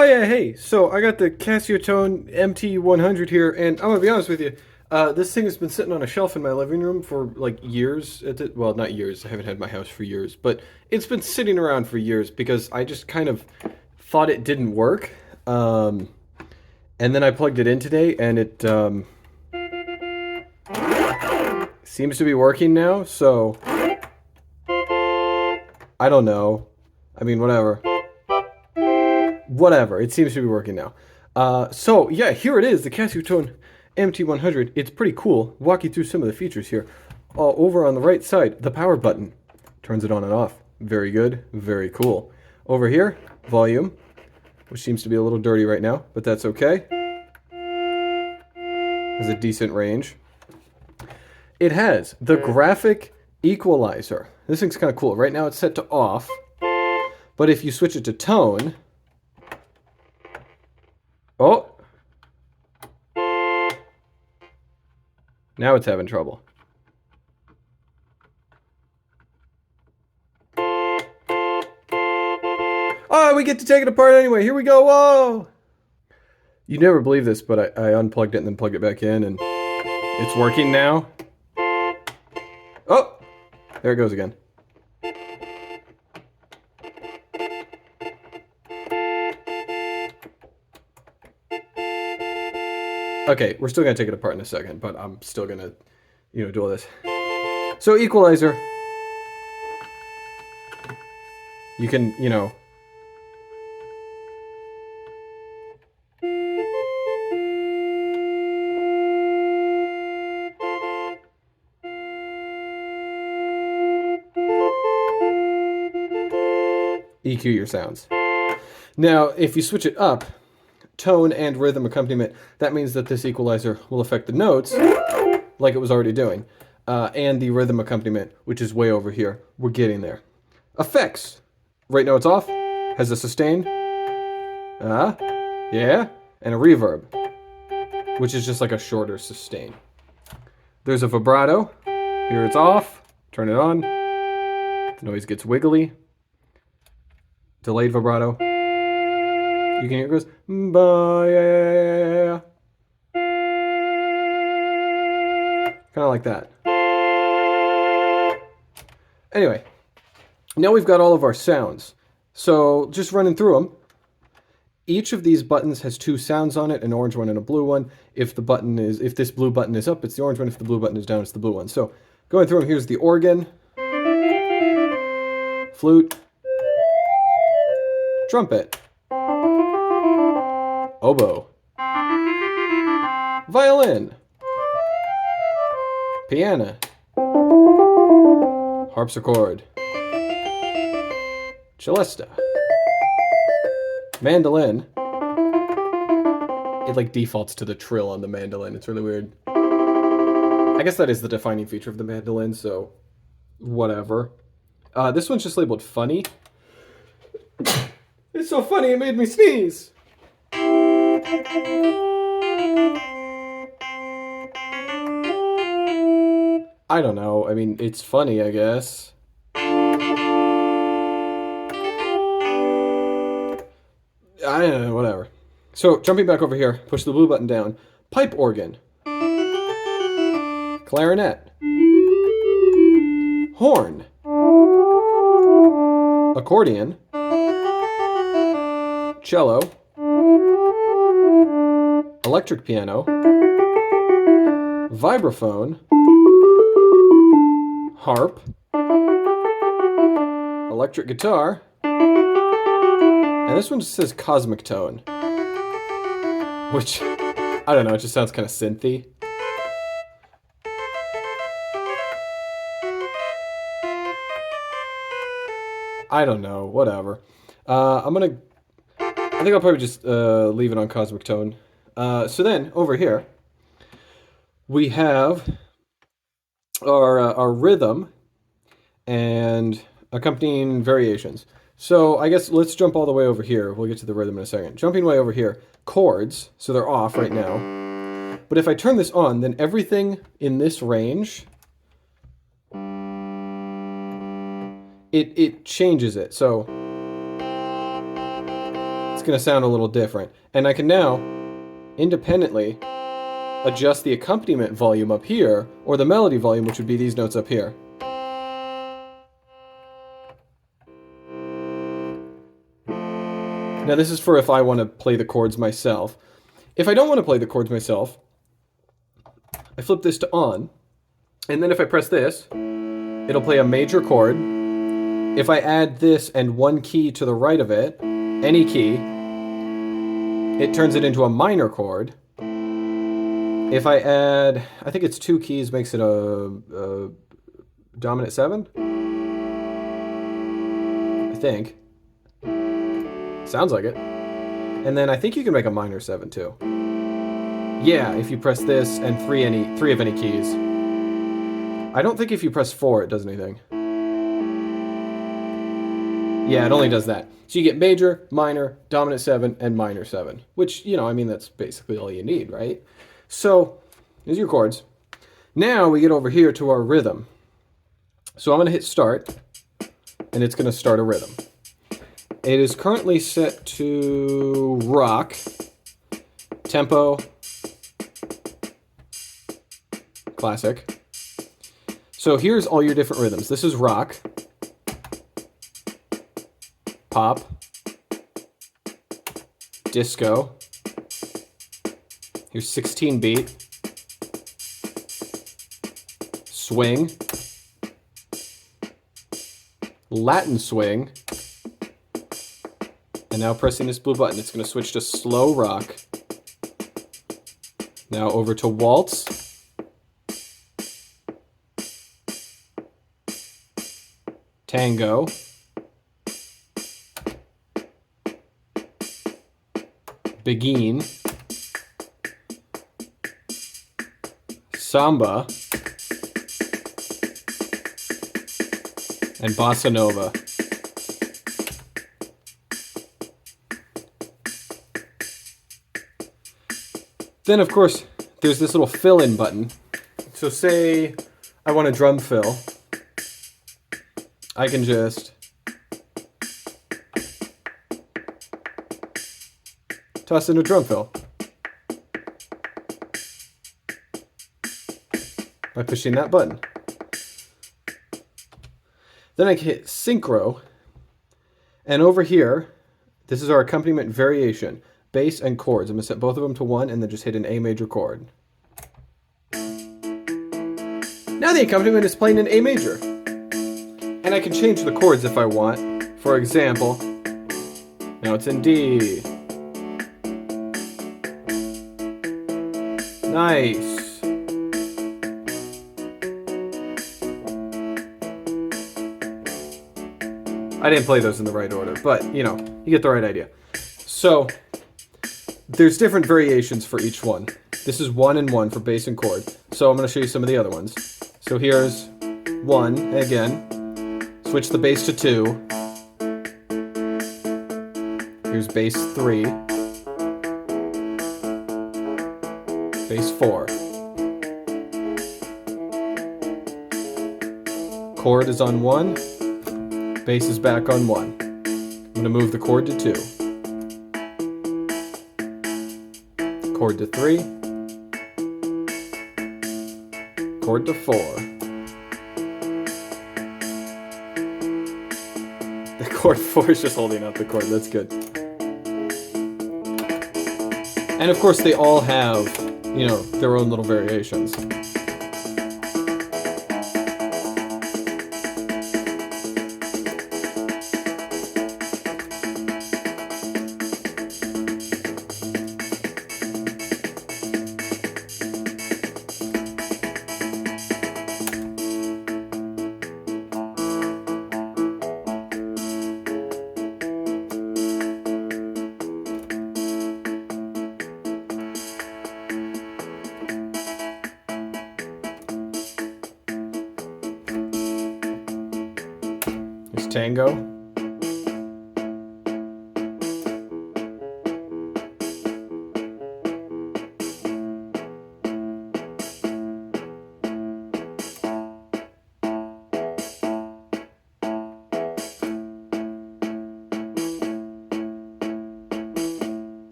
Oh yeah, hey. So I got the Casio MT-100 here, and I'm gonna be honest with you. This thing has been sitting on a shelf in my living room for like years. Well, not years. I haven't had my house for years, but it's been sitting around for years because I just kind of thought it didn't work. Um, and then I plugged it in today, and it seems to be working now. So I don't know. I mean, whatever. Whatever. It seems to be working now. So yeah, here it is, the Casio MT-100. It's pretty cool. Walk you through some of the features here. Over on the right side, the power button turns it on and off. Very good. Very cool. Over here, volume, which seems to be a little dirty right now, but that's okay. Has a decent range. It has the graphic equalizer. This thing's kind of cool. Right now it's set to off, but if you switch it to tone, oh, now it's having trouble. Oh, we get to take it apart anyway. Here we go. Whoa! You never believe this, but I unplugged it and then plugged it back in, and it's working now. Oh! There it goes again. Okay, we're still going to take it apart in a second, but I'm still going to, do all this. So, equalizer. You can, EQ your sounds. Now, if you switch it up, tone and rhythm accompaniment, that means that this equalizer will affect the notes, like it was already doing, and the rhythm accompaniment, which is way over here. We're getting there. Effects. Right now it's off. Has a sustain. Yeah. And a reverb, which is just like a shorter sustain. There's a vibrato. Here it's off. Turn it on. The noise gets wiggly. Delayed vibrato. You can hear it goes, yeah. Kind of like that. Anyway, now we've got all of our sounds. So just running through them. Each of these buttons has two sounds on it, an orange one and a blue one. If this blue button is up, it's the orange one. If the blue button is down, it's the blue one. So going through them, here's the organ, flute, trumpet, oboe, violin, piano, harpsichord, celesta, mandolin. It like defaults to the trill on the mandolin. It's really weird. I guess that is the defining feature of the mandolin, so whatever. This one's just labeled funny. It's so funny it made me sneeze. I don't know. I mean, it's funny, I guess. I don't know, whatever. So, jumping back over here, push the blue button down. Pipe organ. Clarinet. Horn. Accordion. Cello. Electric piano. Vibraphone. Harp. Electric guitar. And this one just says cosmic tone, which, I don't know, it just sounds kind of synthy. I don't know, whatever. I think I'll probably just leave it on cosmic tone. So then, over here, we have our rhythm and accompanying variations. So I guess let's jump all the way over here. We'll get to the rhythm in a second. Jumping way over here, chords, so they're off right now. But if I turn this on, then everything in this range, it changes it. So it's going to sound a little different. And I can now independently adjust the accompaniment volume up here, or the melody volume, which would be these notes up here. Now this is for if I want to play the chords myself. If I don't want to play the chords myself, I flip this to on, and then if I press this, it'll play a major chord. If I add this and one key to the right of it, any key, it turns it into a minor chord. If I add, I think it's 2 keys, makes it a dominant 7? I think. Sounds like it. And then I think you can make a minor 7 too. Yeah, if you press this and three of any keys. I don't think if you press 4 it does anything. Yeah, it only does that. So you get major, minor, dominant 7, and minor 7. Which, you know, I mean, that's basically all you need, right? So, here's your chords. Now we get over here to our rhythm. So I'm going to hit start, and it's going to start a rhythm. It is currently set to rock, tempo, classic. So here's all your different rhythms. This is rock, pop, disco. Here's 16 beat, swing, Latin swing, and now pressing this blue button, it's going to switch to slow rock. Now over to waltz, tango, begin, samba, and bossa nova. Then, of course, there's this little fill-in button. So say I want a drum fill. I can just toss in a drum fill by pushing that button. Then I can hit synchro, and over here, this is our accompaniment variation, bass and chords. I'm going to set both of them to 1 and then just hit an A major chord. Now the accompaniment is playing in A major. And I can change the chords if I want. For example, now it's in D. Nice. I didn't play those in the right order, but, you know, you get the right idea. So, there's different variations for each one. This is 1 and 1 for bass and chord. So I'm going to show you some of the other ones. So here's 1, again. Switch the bass to 2. Here's bass 3. Bass 4. Chord is on 1. Bass is back on 1. I'm going to move the chord to 2. Chord to 3. Chord to 4. The chord 4 is just holding out the chord. That's good. And of course they all have, you know, their own little variations. Here's tango.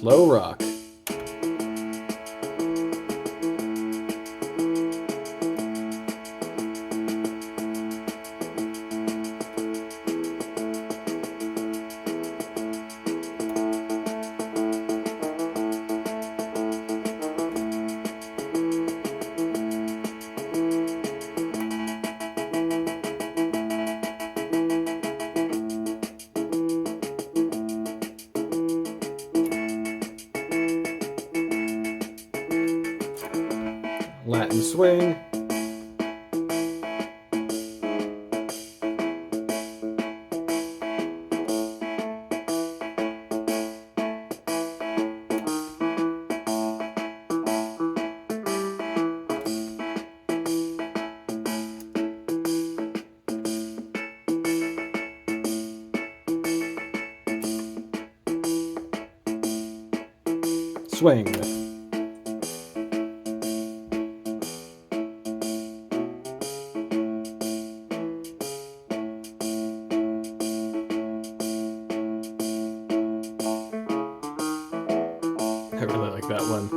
Slow rock. Latin swing. Swing. I really like that one.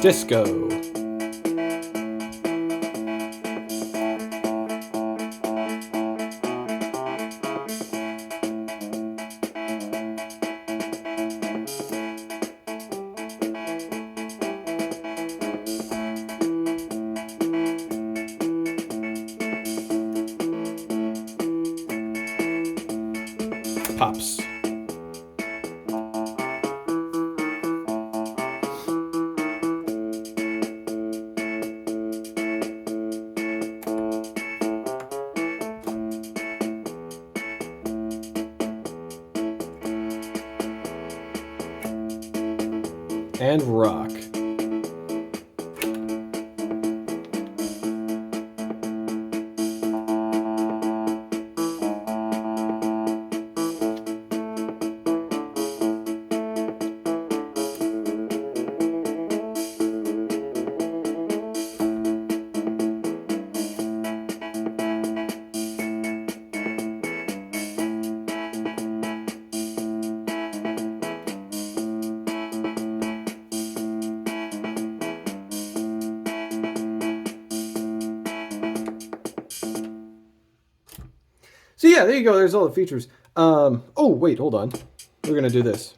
Disco. Pops. And rock. So yeah, there you go. There's all the features. Oh, wait, hold on. We're going to do this.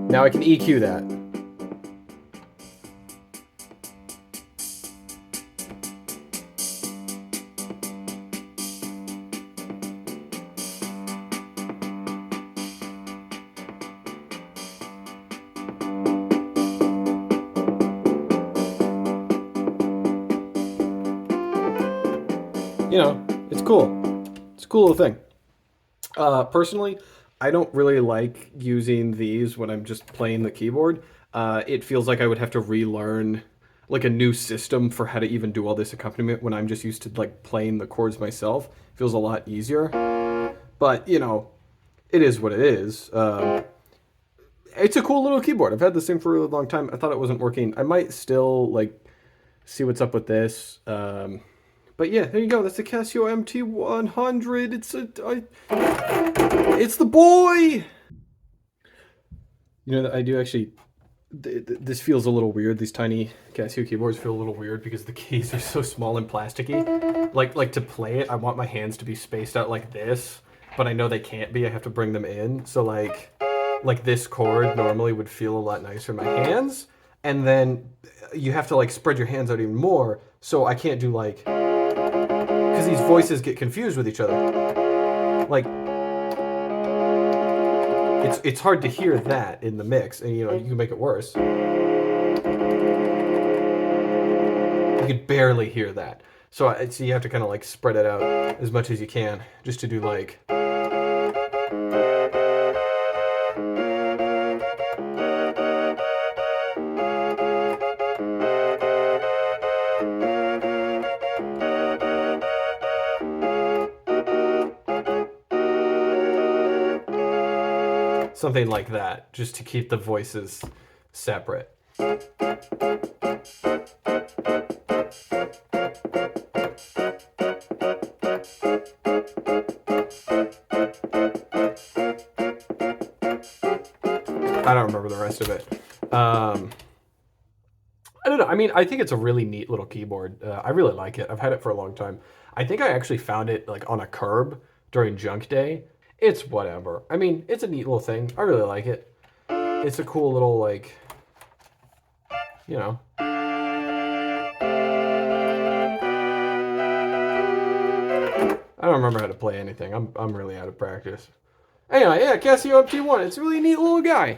Now I can EQ that. You know, it's cool. It's a cool little thing. Personally, I don't really like using these when I'm just playing the keyboard. It feels like I would have to relearn like a new system for how to even do all this accompaniment when I'm just used to like playing the chords myself. It feels a lot easier. But, you know, it is what it is. It's a cool little keyboard. I've had this thing for a really long time. I thought it wasn't working. I might still like see what's up with this. But yeah, there you go. That's the Casio MT-100. It's the boy. You know, I do actually. This feels a little weird. These tiny Casio keyboards feel a little weird because the keys are so small and plasticky. Like to play it, I want my hands to be spaced out like this, but I know they can't be. I have to bring them in. So like this chord normally would feel a lot nicer in my hands, and then you have to like spread your hands out even more. So I can't do like. Because these voices get confused with each other. Like, it's hard to hear that in the mix, and you know, you can make it worse. You could barely hear that. So you have to kind of like spread it out as much as you can, just to do like. Something like that, just to keep the voices separate. I don't remember the rest of it. I don't know. I mean, I think it's a really neat little keyboard. I really like it. I've had it for a long time. I think I actually found it like on a curb during junk day. It's whatever. I mean, it's a neat little thing. I really like it. It's a cool little like, you know. I don't remember how to play anything. I'm really out of practice. Anyway, yeah, Casio MT-1. It's a really neat little guy.